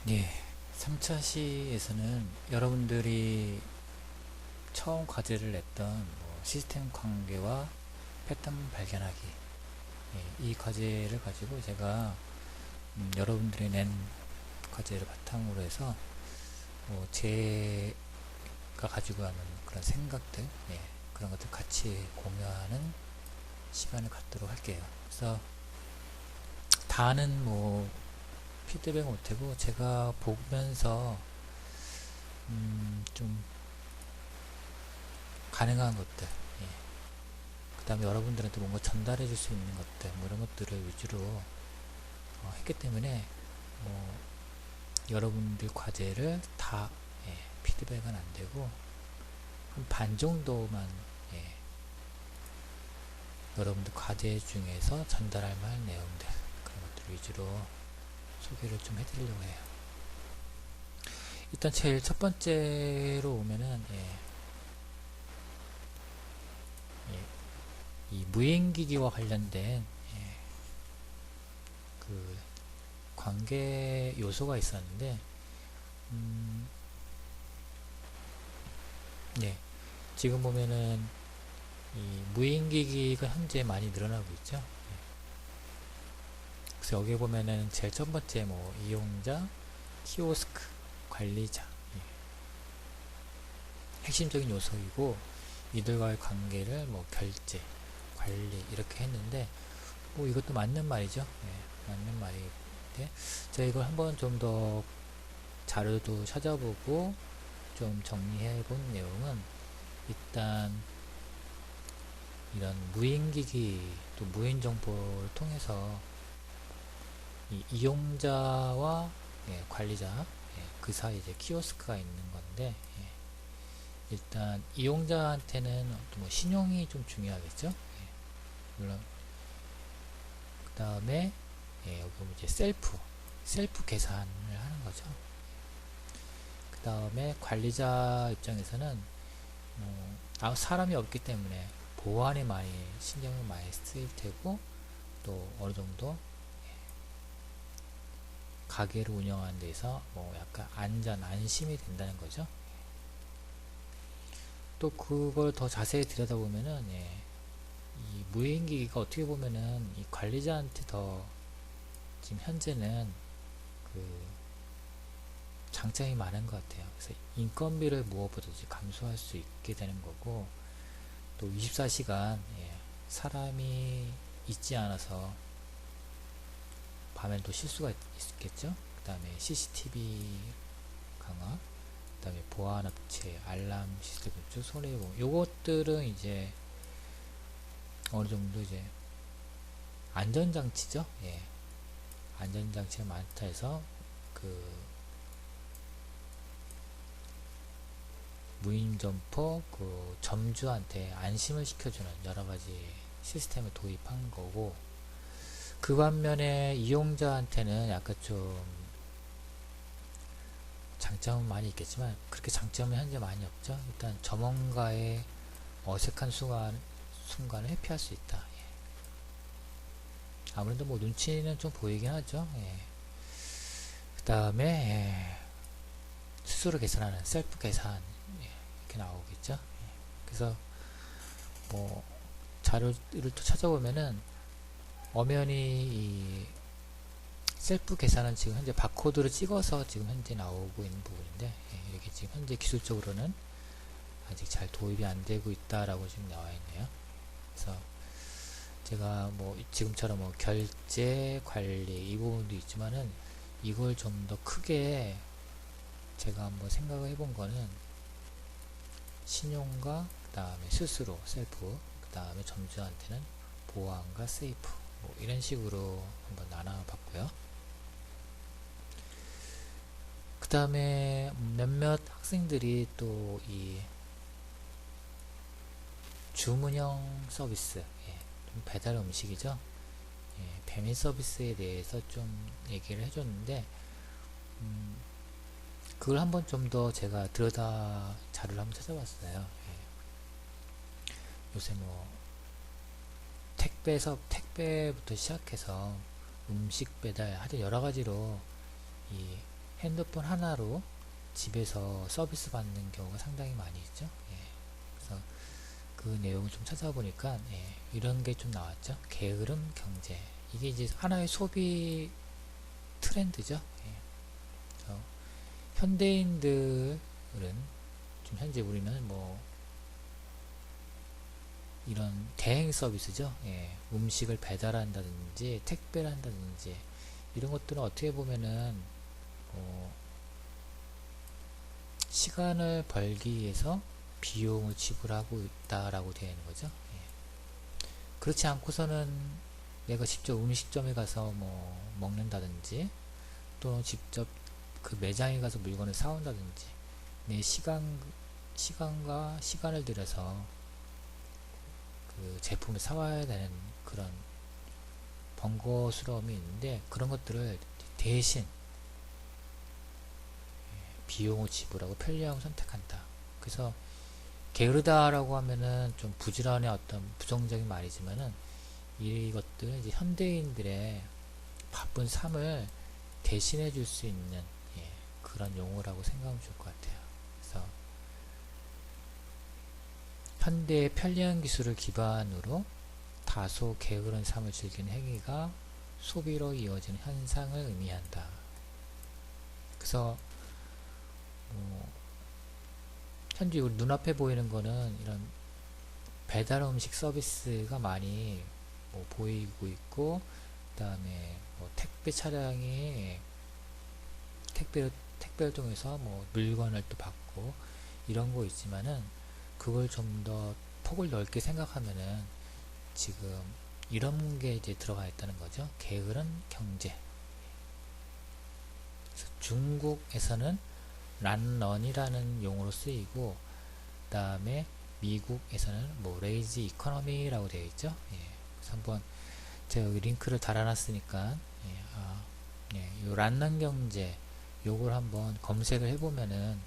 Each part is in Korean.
예, 3차 시에서는 여러분들이 처음 과제를 냈던 시스템 관계와 패턴 발견하기, 이 과제를 가지고 제가 여러분들이 낸 과제를 바탕으로 해서 제가 가지고 가는 그런 생각들, 그런 것들 같이 공유하는 시간을 갖도록 할게요. 그래서 다는 피드백 못하고 제가 보면서 좀 가능한 것들, 그 다음에 여러분들한테 뭔가 전달해 줄 수 있는 것들, 이런 것들을 위주로 했기 때문에 여러분들 과제를 다 피드백은 안 되고 한 반 정도만, 여러분들 과제 중에서 전달할 만한 내용들, 그런 것들 위주로 소개를 좀 해드리려고 해요. 일단 제일 첫 번째로 오면은 이 무인기기와 관련된 그 관계 요소가 있었는데, 지금 보면은 이 무인기기가 현재 많이 늘어나고 있죠. 그래서 여기 보면은 제일 첫 번째 이용자, 키오스크, 관리자, 핵심적인 요소이고, 이들과의 관계를 결제, 관리 이렇게 했는데 이것도 맞는 말이죠. 맞는 말인데 제가 이걸 한번 좀 더 자료도 찾아보고 좀 정리해 본 내용은, 일단 이런 무인기기 또 무인 정보를 통해서 이 이용자와 관리자, 그 사이에 이제 키오스크가 있는 건데, 일단 이용자한테는 또 신용이 좀 중요하겠죠. 물론 그 다음에 여기 보면 이제 셀프 계산을 하는 거죠. 그 다음에 관리자 입장에서는 사람이 없기 때문에 보안에 많이 신경을 많이 쓰일 테고, 또 어느 정도 가게를 운영하는 데서 약간 안심이 된다는 거죠. 또 그걸 더 자세히 들여다보면은 이 무인기기가 어떻게 보면은 이 관리자한테 더 지금 현재는 그 장점이 많은 것 같아요. 그래서 인건비를 무엇보다 감소할 수 있게 되는 거고, 또 24시간 사람이 있지 않아서 밤엔 또 실수가 있겠죠. 그 다음에 CCTV 강화, 그 다음에 보안업체, 알람 시스템 쭉 손해보험, 요것들은 이제 어느 정도 이제 안전장치죠. 안전장치가 많다 해서 그 무인점포 그 점주한테 안심을 시켜주는 여러가지 시스템을 도입한 거고, 그 반면에 이용자한테는 약간 좀 장점은 많이 있겠지만 그렇게 장점은 현재 많이 없죠. 일단 점원과의 어색한 순간을 회피할 수 있다. 아무래도 눈치는 좀 보이긴 하죠. 그 다음에 스스로 계산하는 셀프 계산, 이렇게 나오겠죠. 그래서 자료를 또 찾아보면은 엄연히 이 셀프 계산은 지금 현재 바코드를 찍어서 지금 현재 나오고 있는 부분인데, 이렇게 지금 현재 기술적으로는 아직 잘 도입이 안 되고 있다라고 지금 나와 있네요. 그래서 제가 지금처럼 결제 관리 이 부분도 있지만은, 이걸 좀 더 크게 제가 한번 생각을 해본 거는 신용과 그 다음에 스스로 셀프, 그 다음에 점주한테는 보안과 세이프, 이런 식으로 한번 나눠봤고요. 그 다음에 몇몇 학생들이 또 이 주문형 서비스, 배달 음식이죠. 배민 서비스에 대해서 좀 얘기를 해줬는데, 그걸 한번 좀 더 제가 자료를 한번 찾아봤어요. 요새 택배부터 시작해서 음식 배달, 하여튼 여러 가지로 이 핸드폰 하나로 집에서 서비스 받는 경우가 상당히 많이 있죠. 예. 그래서 그 내용을 좀 찾아보니까 예, 이런 게 좀 나왔죠. 게으름 경제. 이게 이제 하나의 소비 트렌드죠. 예. 그래서 현대인들은 좀 현재 우리는 뭐 이런 대행 서비스죠. 예. 음식을 배달한다든지 택배를 한다든지 이런 것들은 어떻게 보면은 시간을 벌기 위해서 비용을 지불하고 있다라고 되어 있는 거죠. 예. 그렇지 않고서는 내가 직접 음식점에 가서 뭐 먹는다든지 또는 직접 그 매장에 가서 물건을 사온다든지 내 시간과 시간을 들여서 그 제품을 사와야 되는 그런 번거스러움이 있는데 그런 것들을 대신 비용을 지불하고 편리함을 선택한다. 그래서 게으르다라고 하면은 좀 부지런의 어떤 부정적인 말이지만은 이것들은 이제 현대인들의 바쁜 삶을 대신해 줄 수 있는 예, 그런 용어라고 생각하면 좋을 것 같아요. 그래서 현대의 편리한 기술을 기반으로 다소 게으른 삶을 즐기는 행위가 소비로 이어지는 현상을 의미한다. 그래서 현재 우리 눈앞에 보이는 거는 이런 배달 음식 서비스가 많이 보이고 있고, 그 다음에 택배 차량이 택배를 통해서 물건을 또 받고 이런 거 있지만은 그걸 좀 더 폭을 넓게 생각하면은 지금 이런 게 이제 들어가 있다는 거죠. 게으른 경제. 그래서 중국에서는 란런이라는 용어로 쓰이고, 그 다음에 미국에서는 레이지 이코노미라고 되어 있죠. 예. 그래서 한번 제가 여기 링크를 달아놨으니까 요 란런 경제 요걸 한번 검색을 해보면은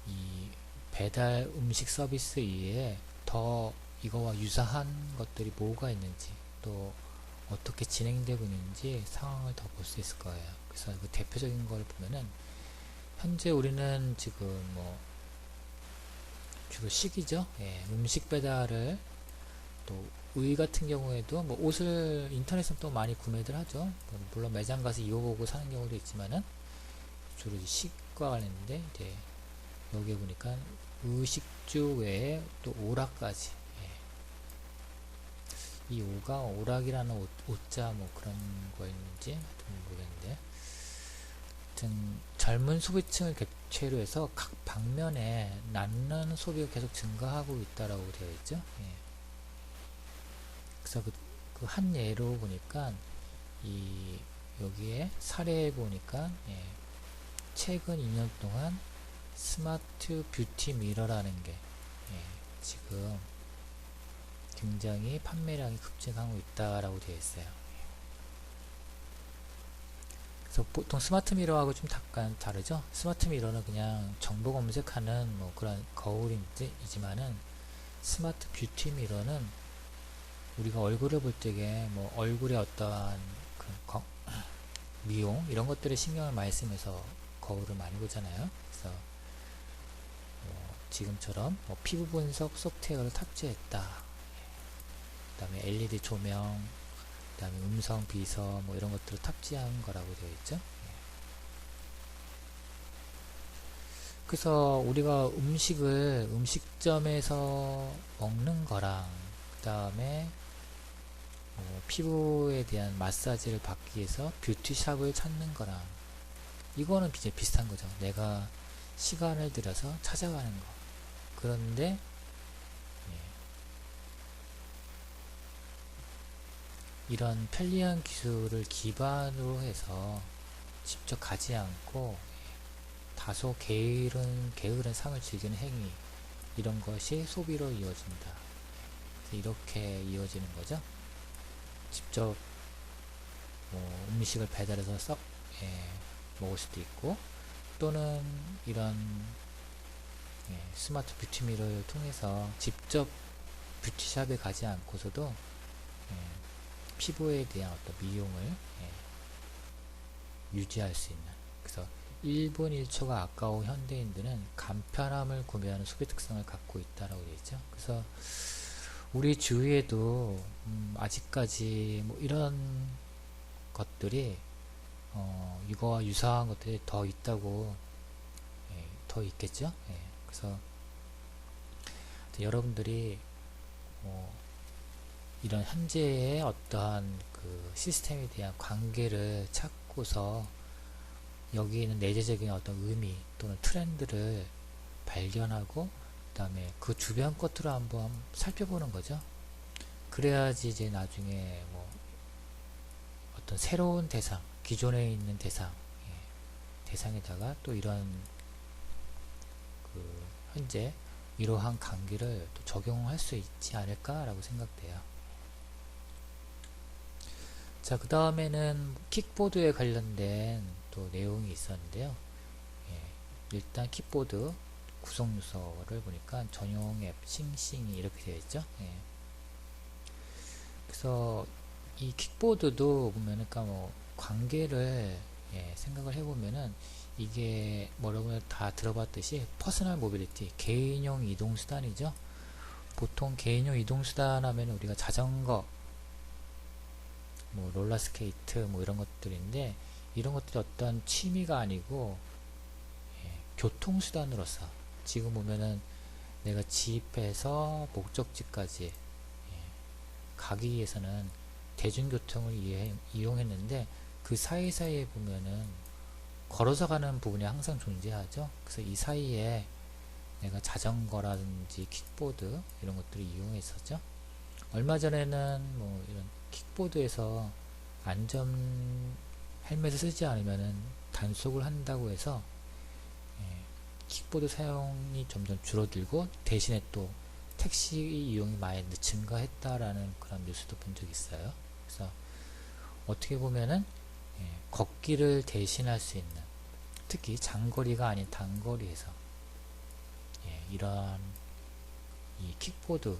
이 배달 음식 서비스 이외에 더 이거와 유사한 것들이 뭐가 있는지 또 어떻게 진행되고 있는지 상황을 더 볼 수 있을 거예요. 그래서 그 대표적인 걸 보면은 현재 우리는 지금 주로 식이죠. 예, 음식 배달을 또 의 같은 경우에도 옷을 인터넷에서 또 많이 구매들 하죠. 물론 매장 가서 입어보고 사는 경우도 있지만은 주로 식과 관련인데 이제 여기에 보니까 의식주 외에 또 오락까지. 예. 이 오가 오락이라는 오자 그런 거였는지 모르겠는데, 하여튼 젊은 소비층을 개최로 해서 각 방면에 낫는 소비가 계속 증가하고 있다라고 되어 있죠. 예. 그래서 그 한 예로 보니까 여기에 사례에 보니까 최근 2년 동안 스마트 뷰티 미러라는 게 지금 굉장히 판매량이 급증하고 있다라고 되어 있어요. 그래서 보통 스마트 미러하고 좀 약간 다르죠. 스마트 미러는 그냥 정보 검색하는 그런 거울이지만은 스마트 뷰티 미러는 우리가 얼굴을 볼 적에 얼굴에 어떠한 미용 이런 것들에 신경을 많이 쓰면서 거울을 많이 보잖아요. 그래서 지금처럼 피부 분석 소프트웨어를 탑재했다. 그 다음에 LED 조명, 그 다음에 음성 비서 이런 것들을 탑재한 거라고 되어 있죠. 그래서 우리가 음식을 음식점에서 먹는 거랑 그 다음에 피부에 대한 마사지를 받기 위해서 뷰티샵을 찾는 거랑 이거는 이제 비슷한 거죠. 내가 시간을 들여서 찾아가는 거. 그런데 이런 편리한 기술을 기반으로 해서 직접 가지 않고 다소 게으른 삶을 즐기는 행위, 이런 것이 소비로 이어진다. 이렇게 이어지는 거죠. 직접 음식을 배달해서 먹을 수도 있고, 또는 이런 스마트 뷰티 미러를 통해서 직접 뷰티샵에 가지 않고서도 피부에 대한 어떤 미용을 유지할 수 있는. 그래서 1분 1초가 아까운 현대인들은 간편함을 구매하는 소비 특성을 갖고 있다라고 되어 있죠. 그래서 우리 주위에도 아직까지 뭐 이런 것들이 이거와 유사한 것들이 더 있다고, 더 있겠죠. 그래서 여러분들이 이런 현재의 어떠한 그 시스템에 대한 관계를 찾고서 여기 있는 내재적인 어떤 의미 또는 트렌드를 발견하고 그 다음에 그 주변 것들을 한번 살펴보는 거죠. 그래야지 이제 나중에 뭐 어떤 새로운 대상, 기존에 있는 대상, 대상에다가 또 이런 그 현재 이러한 관계를 또 적용할 수 있지 않을까라고 생각돼요. 자, 그 다음에는 킥보드에 관련된 또 내용이 있었는데요. 일단 킥보드 구성 요소를 보니까 전용 앱 싱싱이 이렇게 되어 있죠. 그래서 이 킥보드도 보면은 그러니까 뭐 관계를 생각을 해보면은 이게 뭐 여러분 다 들어봤듯이 퍼스널 모빌리티 개인용 이동수단이죠. 보통 개인용 이동수단 하면 우리가 자전거, 뭐 롤러스케이트 뭐 이런 것들인데 이런 것들이 어떤 취미가 아니고 교통수단으로서 지금 보면은 내가 집에서 목적지까지 가기 위해서는 대중교통을 이용했는데 그 사이사이에 보면은 걸어서 가는 부분이 항상 존재하죠. 그래서 이 사이에 내가 자전거라든지 킥보드 이런 것들을 이용했었죠. 얼마 전에는 뭐 이런 킥보드에서 안전 헬멧을 쓰지 않으면은 단속을 한다고 해서 킥보드 사용이 점점 줄어들고 대신에 또 택시 이용이 많이 증가했다라는 그런 뉴스도 본 적이 있어요. 그래서 어떻게 보면은 걷기를 대신할 수 있는, 특히 장거리가 아닌 단거리에서 이러한 이 킥보드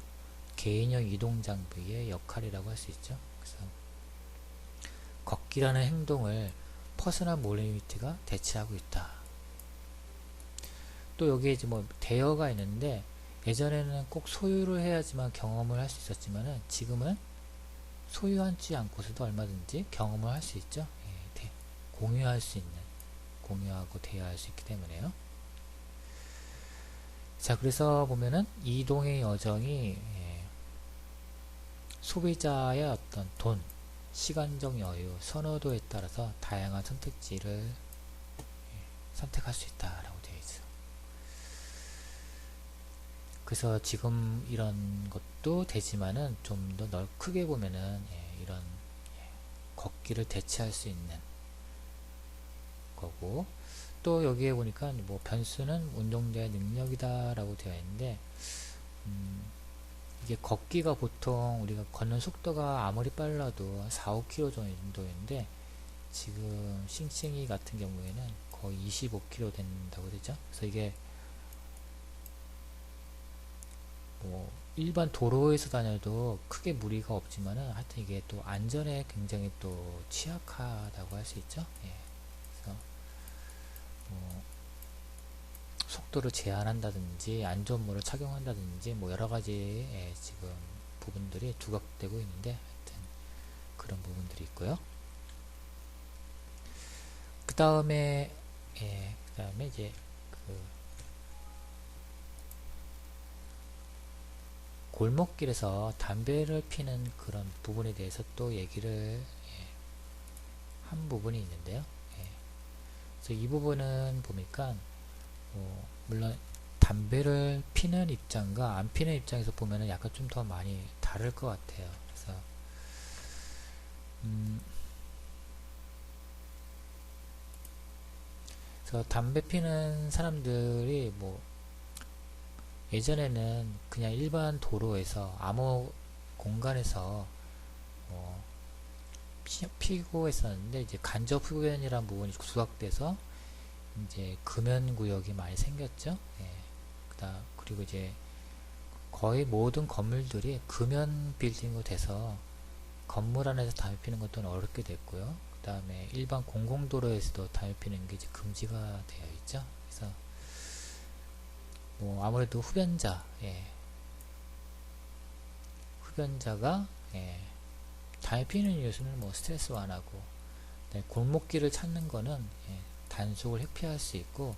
개인용 이동 장비의 역할이라고 할 수 있죠. 그래서 걷기라는 행동을 퍼스널 모빌리티가 대체하고 있다. 또 여기에 이제 뭐 대여가 있는데 예전에는 꼭 소유를 해야지만 경험을 할 수 있었지만은 지금은 소유하지 않고서도 얼마든지 경험을 할 수 있죠. 공유할 수 있는, 공유하고 대여할 수 있기 때문에요. 자, 그래서 보면은 이동의 여정이 소비자의 어떤 돈, 시간적 여유, 선호도에 따라서 다양한 선택지를 선택할 수 있다라고 되어 있어요. 그래서 지금 이런 것도 되지만은 좀 더 크게 보면은 이런 걷기를 대체할 수 있는 거고, 또 여기에 보니까 뭐 변수는 운동자의 능력이다 라고 되어 있는데 이게 걷기가 보통 우리가 걷는 속도가 아무리 빨라도 4, 5km 정도인데 지금 싱싱이 같은 경우에는 거의 25km 된다고 되죠. 그래서 이게 뭐 일반 도로에서 다녀도 크게 무리가 없지만은 하여튼 이게 또 안전에 굉장히 또 취약하다고 할 수 있죠. 그래서 속도를 제한한다든지 안전모를 착용한다든지 뭐 여러가지 지금 부분들이 두각되고 있는데 하여튼 그런 부분들이 있고요. 그 다음에 이제 그 골목길에서 담배를 피는 그런 부분에 대해서 또 얘기를 한 부분이 있는데요. 그래서 이 부분은 보니까 물론 담배를 피는 입장과 안 피는 입장에서 보면은 약간 좀 더 많이 다를 것 같아요. 그래서 담배 피는 사람들이 뭐 예전에는 그냥 일반 도로에서 아무 공간에서 피고 했었는데 이제 간접 흡연이라는 부분이 부각돼서 이제 금연구역이 많이 생겼죠. 그리고 이제 거의 모든 건물들이 금연 빌딩으로 돼서 건물 안에서 담배 피는 것도 어렵게 됐고요. 그 다음에 일반 공공도로에서도 담배 피는 게 이제 금지가 되어 있죠. 그래서 뭐 아무래도 흡연자, 흡연자가 담배 피는 이유는 뭐 스트레스 완화고, 골목길을 찾는 거는 단속을 회피할 수 있고,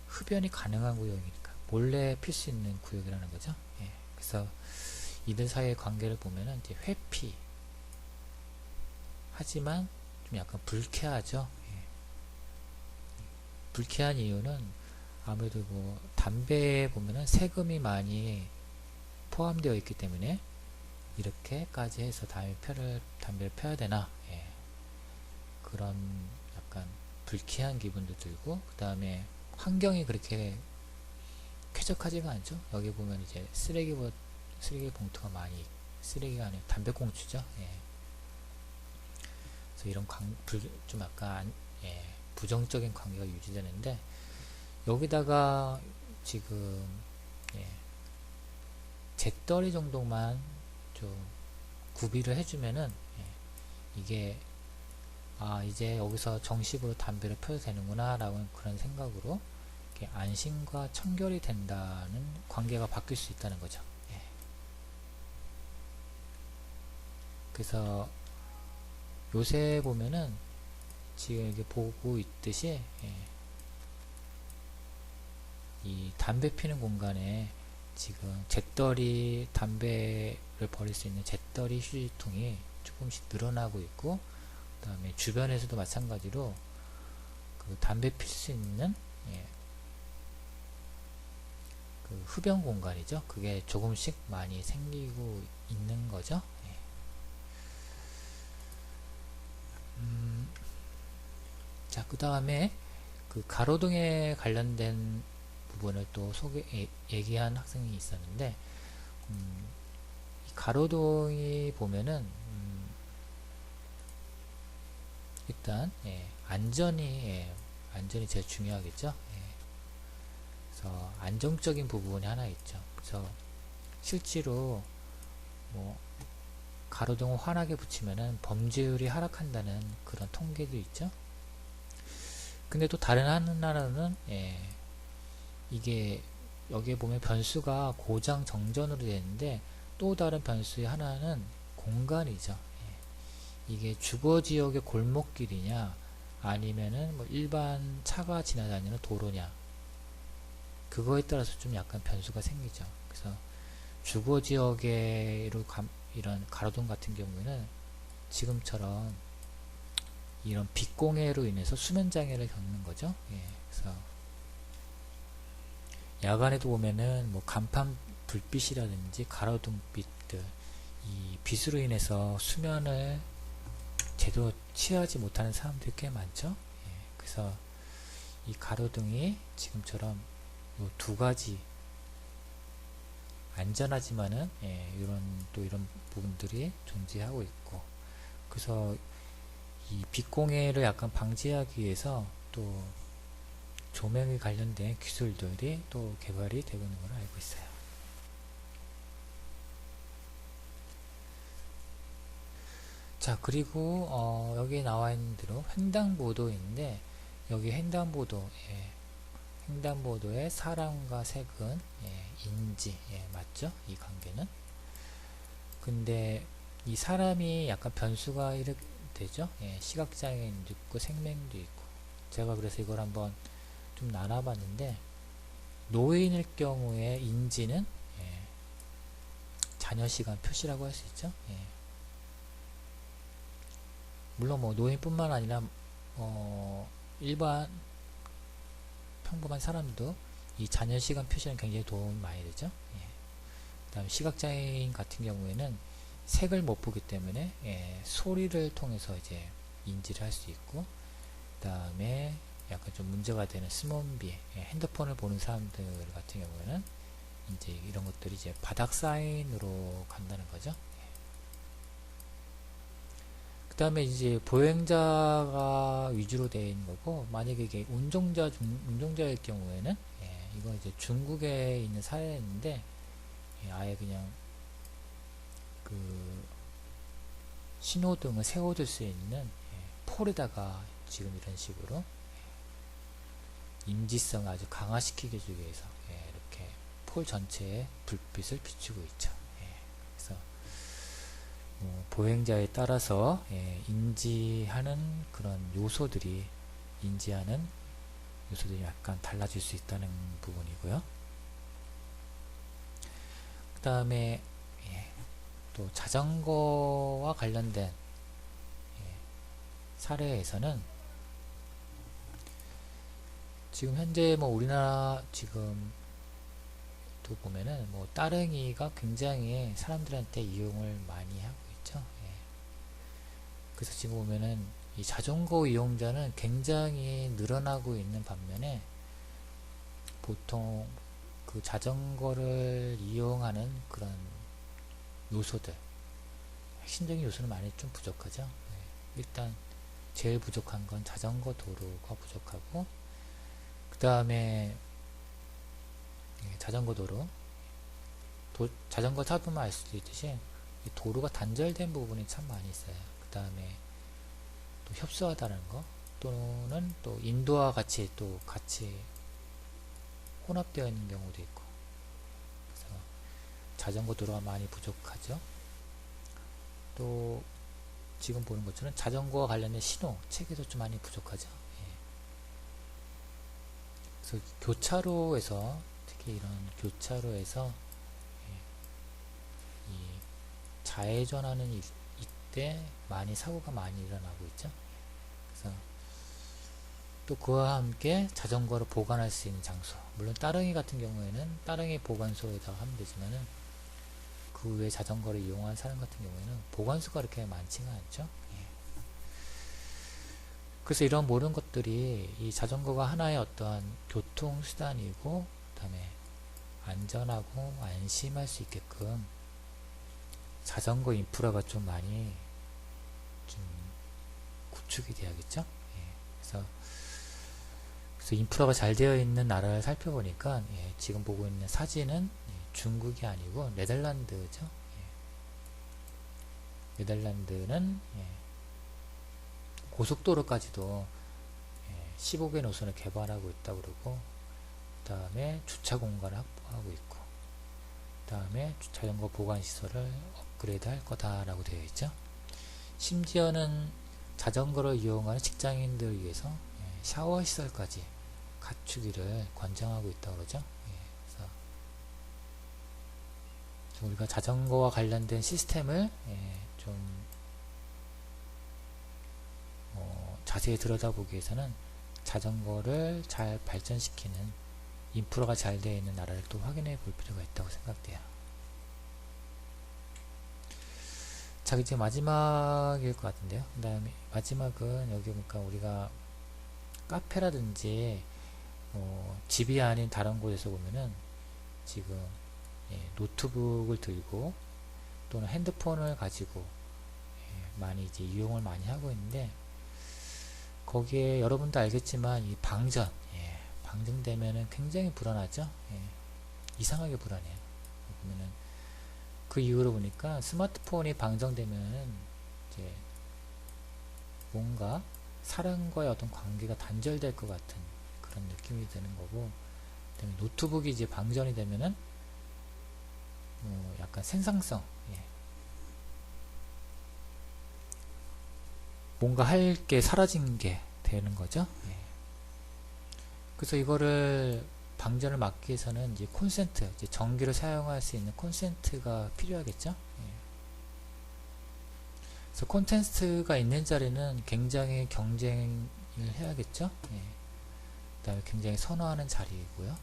흡연이 가능한 구역이니까 몰래 필 수 있는 구역이라는 거죠. 그래서 이들 사이의 관계를 보면은 이제 회피, 하지만 좀 약간 불쾌하죠. 불쾌한 이유는 아무래도 뭐 담배에 보면은 세금이 많이 포함되어 있기 때문에 이렇게까지 해서 담배를 펴야 되나, 그런 약간 불쾌한 기분도 들고, 그 다음에 환경이 그렇게 쾌적하지가 않죠. 여기 보면 이제 쓰레기 봉투가 많이, 쓰레기가 아니고 담배꽁초죠. 그래서 이런 좀 약간 부정적인 관계가 유지되는데, 여기다가 지금 재떨이 정도만 좀 구비를 해주면은 이게 이제 여기서 정식으로 담배를 펴도 되는구나 라고 그런 생각으로 이렇게 안심과 청결이 된다는 관계가 바뀔 수 있다는 거죠. 그래서 요새 보면은 지금 이렇게 보고 있듯이 이 담배 피는 공간에 지금 재떨이, 담배를 버릴 수 있는 재떨이 휴지통이 조금씩 늘어나고 있고, 그 다음에 주변에서도 마찬가지로 그 담배 필 수 있는 그 흡연 공간이죠. 그게 조금씩 많이 생기고 있는 거죠. 자, 그 다음에 그 가로등에 관련된 부분을 또 얘기한 학생이 있었는데, 이 가로등이 보면은 일단 안전이 제일 중요하겠죠. 그래서 안정적인 부분이 하나 있죠. 그래서 실제로 뭐 가로등을 환하게 붙이면은 범죄율이 하락한다는 그런 통계도 있죠. 근데 또 다른 하나는 이게 여기에 보면 변수가 고장 정전으로 되어 있는데, 또 다른 변수의 하나는 공간이죠. 이게 주거지역의 골목길이냐 아니면은 뭐 일반 차가 지나다니는 도로냐, 그거에 따라서 좀 약간 변수가 생기죠. 그래서 주거지역으로 이런 가로등 같은 경우에는 지금처럼 이런 빛공해로 인해서 수면장애를 겪는 거죠. 그래서 야간에도 보면은 뭐 간판 불빛이라든지 가로등빛들, 이 빛으로 인해서 수면을 제대로 취하지 못하는 사람들이 꽤 많죠. 그래서 이 가로등이 지금처럼 요 두 가지 안전하지만은 이런 부분들이 존재하고 있고, 그래서 이 빛공해를 약간 방지하기 위해서 또 조명에 관련된 기술들이 또 개발이 되고 있는 걸로 알고 있어요. 자, 그리고 여기 나와 있는 대로 횡단보도인데, 여기 횡단보도의 사람과 색은 인지, 맞죠? 이 관계는. 근데 이 사람이 약간 변수가 이렇게 되죠. 시각장애인도 있고 생명도 있고. 제가 그래서 이걸 한번 좀 나눠봤는데, 노인일 경우에 인지는 자녀시간 표시라고 할 수 있죠. 물론 뭐 노인뿐만 아니라 일반 평범한 사람도 이 자녀시간 표시는 굉장히 도움이 많이 되죠. 그 다음 시각장애인 같은 경우에는 색을 못 보기 때문에 소리를 통해서 이제 인지를 할 수 있고, 그 다음에 약간 좀 문제가 되는 스몬비, 핸드폰을 보는 사람들 같은 경우에는 이제 이런 것들이 이제 바닥 사인으로 간다는 거죠. 그 다음에 이제 보행자가 위주로 되어 있는 거고, 만약에 이게 운전자일 경우에는 이건 이제 중국에 있는 사례인데, 아예 그냥 그 신호등을 세워둘 수 있는 폴에다가 지금 이런 식으로 인지성을 아주 강화시키기 위해서 이렇게 폴 전체에 불빛을 비추고 있죠. 그래서 보행자에 따라서 인지하는 그런 요소들이 약간 달라질 수 있다는 부분이고요. 그 다음에 또 자전거와 관련된 사례에서는 지금 현재 우리나라 지금 또 보면은 따릉이가 굉장히 사람들한테 이용을 많이 하고 있죠. 그래서 지금 보면은 이 자전거 이용자는 굉장히 늘어나고 있는 반면에 보통 그 자전거를 이용하는 그런 요소들, 핵심적인 요소는 많이 좀 부족하죠. 일단 제일 부족한 건 자전거 도로가 부족하고, 그 다음에 자전거 도로, 자전거 타보면 알 수도 있듯이 도로가 단절된 부분이 참 많이 있어요. 그 다음에 또 협소하다는 거, 또는 또 인도와 같이 혼합되어 있는 경우도 있고, 그래서 자전거 도로가 많이 부족하죠. 또 지금 보는 것처럼 자전거와 관련된 신호 체계도 좀 많이 부족하죠. 그래서 교차로에서, 특히 이런 교차로에서 이 좌회전하는 이때 많이 사고가 많이 일어나고 있죠. 그래서 또 그와 함께 자전거를 보관할 수 있는 장소, 물론 따릉이 같은 경우에는 따릉이 보관소에다 하면 되지만은 그 외에 자전거를 이용한 사람 같은 경우에는 보관소가 그렇게 많지가 않죠. 그래서 이런 모든 것들이 이 자전거가 하나의 어떠한 교통수단이고, 그 다음에 안전하고 안심할 수 있게끔 자전거 인프라가 좀 많이 좀 구축이 돼야겠죠. 그래서 인프라가 잘 되어 있는 나라를 살펴보니까 지금 보고 있는 사진은 중국이 아니고 네덜란드죠. 네덜란드는 고속도로까지도 15개 노선을 개발하고 있다고 그러고, 그 다음에 주차 공간을 확보하고 있고, 그 다음에 자전거 보관시설을 업그레이드 할 거다라고 되어 있죠. 심지어는 자전거를 이용하는 직장인들을 위해서 샤워 시설까지 갖추기를 권장하고 있다고 그러죠. 그래서 우리가 자전거와 관련된 시스템을 좀 자세히 들여다보기 위해서는 자전거를 잘 발전시키는 인프라가 잘 되어 있는 나라를 또 확인해 볼 필요가 있다고 생각돼요. 자, 이제 마지막일 것 같은데요. 그 다음에 마지막은 여기 보니까 우리가 카페라든지 집이 아닌 다른 곳에서 보면은 지금 노트북을 들고 또는 핸드폰을 가지고 많이 이제 이용을 많이 하고 있는데, 거기에 여러분도 알겠지만 이 방전되면은 굉장히 불안하죠. 이상하게 불안해요. 보면은 그 이후로 보니까 스마트폰이 방전되면은 이제 뭔가 사람과의 어떤 관계가 단절될 것 같은 그런 느낌이 드는 거고, 그다음에 노트북이 이제 방전이 되면은 약간 생산성, 뭔가 할 게 사라진 게 되는 거죠. 그래서 이거를 방전을 막기 위해서는 이제 콘센트, 이제 전기를 사용할 수 있는 콘센트가 필요하겠죠. 그래서 콘센트가 있는 자리는 굉장히 경쟁을 해야겠죠. 그 다음에 굉장히 선호하는 자리이고요.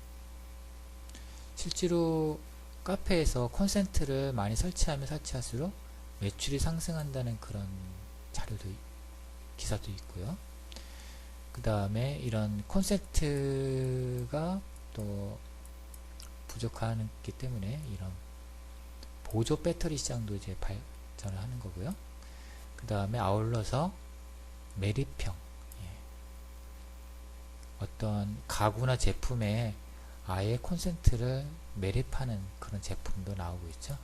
실제로 카페에서 콘센트를 많이 설치하면 설치할수록 매출이 상승한다는 그런 기사도 있고요. 그 다음에 이런 콘센트가 또 부족하기 때문에 이런 보조 배터리 시장도 이제 발전을 하는 거고요. 그 다음에 아울러서 매립형, 어떤 가구나 제품에 아예 콘센트를 매립하는 그런 제품도 나오고 있죠.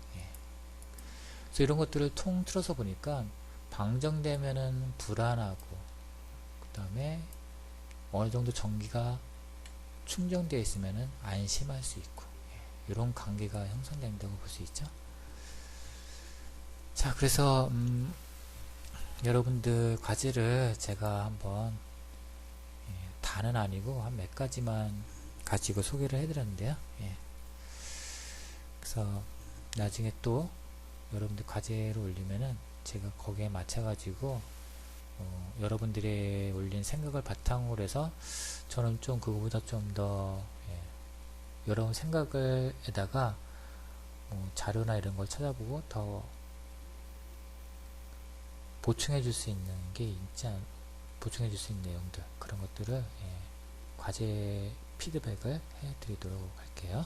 그래서 이런 것들을 통틀어서 보니까 방정되면은 불안하고, 그 다음에 어느 정도 전기가 충전되어 있으면은 안심할 수 있고, 이런 관계가 형성된다고 볼 수 있죠. 자, 그래서 여러분들 과제를 제가 한번 다는 아니고 한 몇 가지만 가지고 소개를 해드렸는데요. 그래서 나중에 또 여러분들 과제를 올리면은 제가 거기에 맞춰가지고 여러분들이 올린 생각을 바탕으로 해서 저는 좀 그거보다 좀 더 여러분 생각을 에다가 자료나 이런 걸 찾아보고 더 보충해 줄 수 있는 게 보충해 줄 수 있는 내용들, 그런 것들을 과제 피드백을 해 드리도록 할게요.